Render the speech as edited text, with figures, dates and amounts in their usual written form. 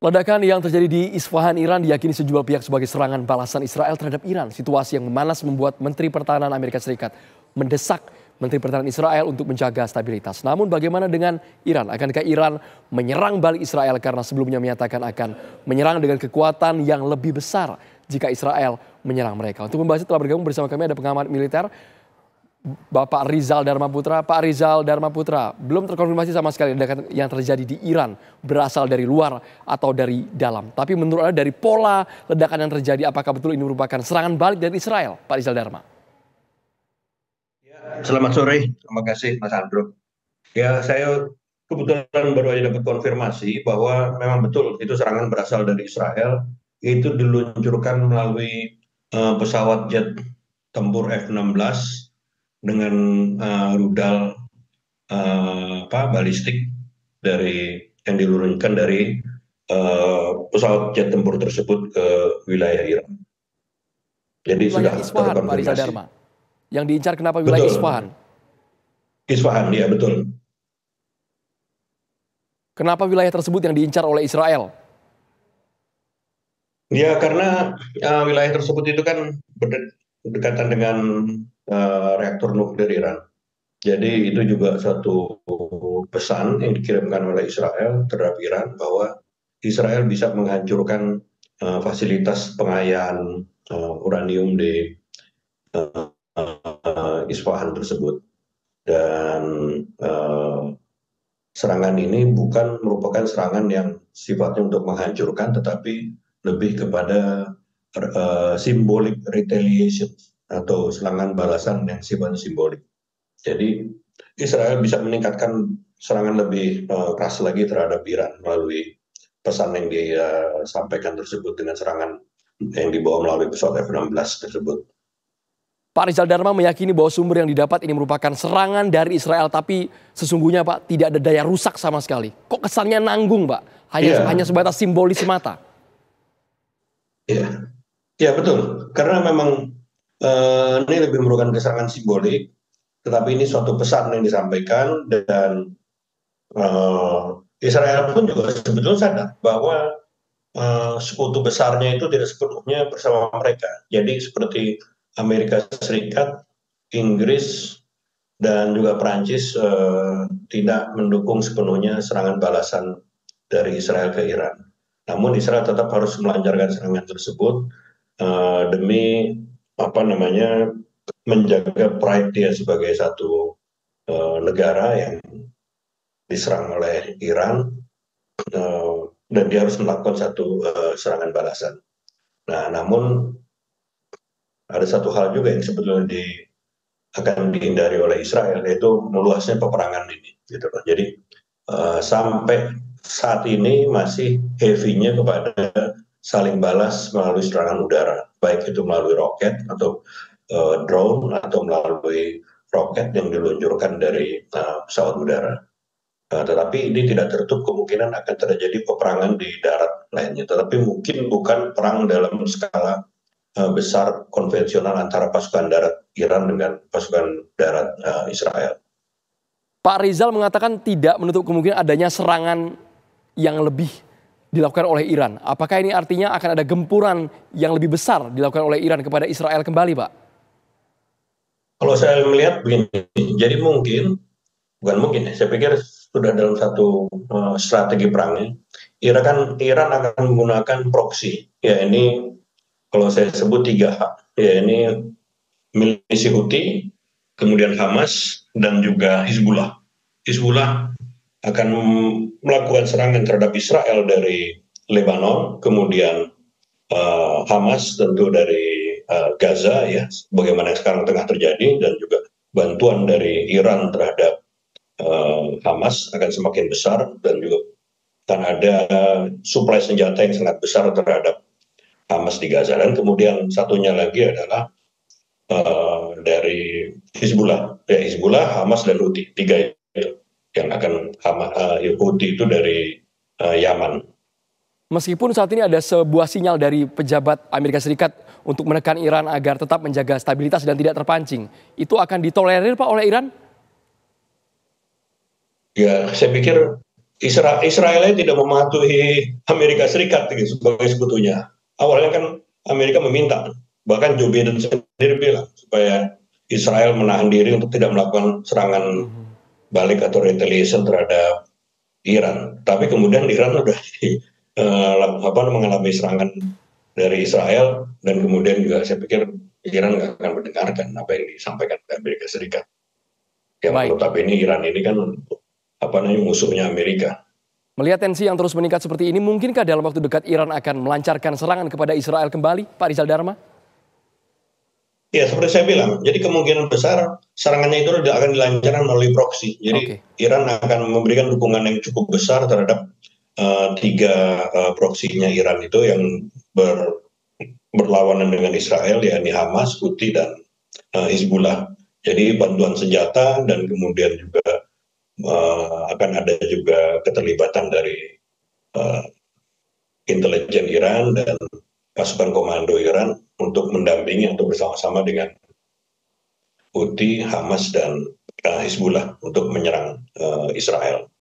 Ledakan yang terjadi di Isfahan, Iran diyakini sejumlah pihak sebagai serangan balasan Israel terhadap Iran. Situasi yang memanas membuat Menteri Pertahanan Amerika Serikat mendesak Menteri Pertahanan Israel untuk menjaga stabilitas. Namun bagaimana dengan Iran? Akankah Iran menyerang balik Israel karena sebelumnya menyatakan akan menyerang dengan kekuatan yang lebih besar jika Israel menyerang mereka? Untuk membahasnya telah bergabung bersama kami ada pengamat militer Bapak Rizal Dharma Putra. Pak Rizal Dharma Putra, belum terkonfirmasi sama sekali ledakan yang terjadi di Iran berasal dari luar atau dari dalam. Tapi menurut Anda dari pola ledakan yang terjadi, apakah betul ini merupakan serangan balik dari Israel, Pak Rizal Dharma? Ya, selamat sore, terima kasih Mas Andro. Ya, saya kebetulan baru aja dapat konfirmasi bahwa memang betul itu serangan berasal dari Israel. Itu diluncurkan melalui pesawat jet tempur F-16 dengan rudal balistik yang diluncurkan dari pesawat jet tempur tersebut ke wilayah Iran. Jadi Wilayah sudah Isfahan, Pak Rizal terkonfirmasi. Dharma. Yang diincar kenapa wilayah Betul, Isfahan? Isfahan, ya betul. Kenapa wilayah tersebut yang diincar oleh Israel? Ya, karena wilayah tersebut itu kan berdekatan dengan reaktor nuklir Iran. Jadi itu juga satu pesan yang dikirimkan oleh Israel terhadap Iran bahwa Israel bisa menghancurkan fasilitas pengayaan uranium di Isfahan tersebut. Dan serangan ini bukan merupakan serangan yang sifatnya untuk menghancurkan, tetapi lebih kepada symbolic retaliation atau serangan balasan yang sifatnya simbolik. Jadi Israel bisa meningkatkan serangan lebih keras lagi terhadap Iran melalui pesan yang disampaikan tersebut dengan serangan yang dibawa melalui pesawat F-16 tersebut. Pak Rizal Dharma meyakini bahwa sumber yang didapat ini merupakan serangan dari Israel, tapi sesungguhnya Pak tidak ada daya rusak sama sekali. Kok kesannya nanggung Pak? Hanya sebatas simbolis semata. Iya, ya betul. Karena memang ini lebih merupakan serangan simbolik, tetapi ini suatu pesan yang disampaikan dan Israel pun juga sebetulnya sadar bahwa sekutu besarnya itu tidak sepenuhnya bersama mereka. Jadi seperti Amerika Serikat, Inggris, dan juga Perancis tidak mendukung sepenuhnya serangan balasan dari Israel ke Iran. Namun Israel tetap harus melancarkan serangan tersebut demi menjaga pride dia sebagai satu negara yang diserang oleh Iran dan dia harus melakukan satu serangan balasan. Nah, namun ada satu hal juga yang sebetulnya akan dihindari oleh Israel, yaitu meluasnya peperangan ini. Gitu. Jadi sampai saat ini masih heavy-nya kepada saling balas melalui serangan udara, baik itu melalui roket atau drone atau melalui roket yang diluncurkan dari pesawat udara. Tetapi ini tidak tertutup kemungkinan akan terjadi peperangan di darat lainnya. Tetapi mungkin bukan perang dalam skala besar konvensional antara pasukan darat Iran dengan pasukan darat Israel. Pak Rizal mengatakan tidak menutup kemungkinan adanya serangan yang lebih dilakukan oleh Iran. Apakah ini artinya akan ada gempuran yang lebih besar dilakukan oleh Iran kepada Israel kembali, Pak? Kalau saya melihat begini, jadi bukan mungkin, saya pikir sudah dalam satu strategi perangnya. Iran akan menggunakan proksi, ya ini kalau saya sebut 3H, ya ini milisi Houthi, kemudian Hamas, dan juga Hizbullah. Hizbullah akan melakukan serangan terhadap Israel dari Lebanon, kemudian Hamas tentu dari Gaza, ya, bagaimana yang sekarang tengah terjadi, dan juga bantuan dari Iran terhadap Hamas akan semakin besar, dan juga akan ada suplai senjata yang sangat besar terhadap Hamas di Gaza. Dan kemudian satunya lagi adalah dari Hizbullah, ya Hizbullah, Hamas, dan Houthi, 3 itu yang akan Houthi itu dari Yaman. Meskipun saat ini ada sebuah sinyal dari pejabat Amerika Serikat untuk menekan Iran agar tetap menjaga stabilitas dan tidak terpancing, itu akan ditolerir Pak oleh Iran? Ya, saya pikir Israel tidak mematuhi Amerika Serikat gitu, sebagai sekutunya. Awalnya kan Amerika meminta, bahkan Joe Biden sendiri bilang supaya Israel menahan diri untuk tidak melakukan serangan Mhm. balik atau retaliation terhadap Iran. Tapi kemudian Iran sudah mengalami serangan dari Israel, dan kemudian juga saya pikir Iran nggak akan mendengarkan apa yang disampaikan ke Amerika Serikat. Yang Baik. notabene Iran ini kan musuhnya Amerika. Melihat tensi yang terus meningkat seperti ini, mungkinkah dalam waktu dekat Iran akan melancarkan serangan kepada Israel kembali, Pak Rizal Dharma? Ya, seperti saya bilang, jadi kemungkinan besar serangannya itu akan dilancarkan melalui proksi. Jadi Oke. Iran akan memberikan dukungan yang cukup besar terhadap tiga proksinya Iran itu yang berlawanan dengan Israel, yakni Hamas, Houthi, dan Hizbullah. Jadi bantuan senjata, dan kemudian juga akan ada juga keterlibatan dari uh, intelijen Iran dan pasukan komando Iran untuk mendampingi atau bersama-sama dengan Houthi, Hamas, dan Hizbullah untuk menyerang Israel.